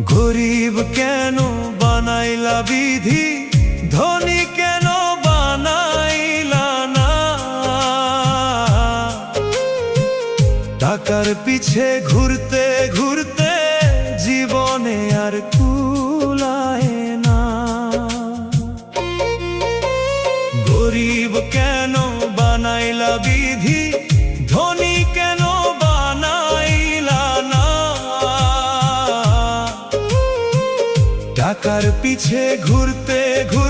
গরিব কেন বানাইলা বিধি, ধনী কেন বানাইলা না? টাকার পিছে ঘুরতে ঘুরতে জীবনে আর কুলায় না। গরিব কেন বানাইলা বিধি, ধনী কেন বানাইলা না? টাকার পিছে ঘুরতে ঘুরতে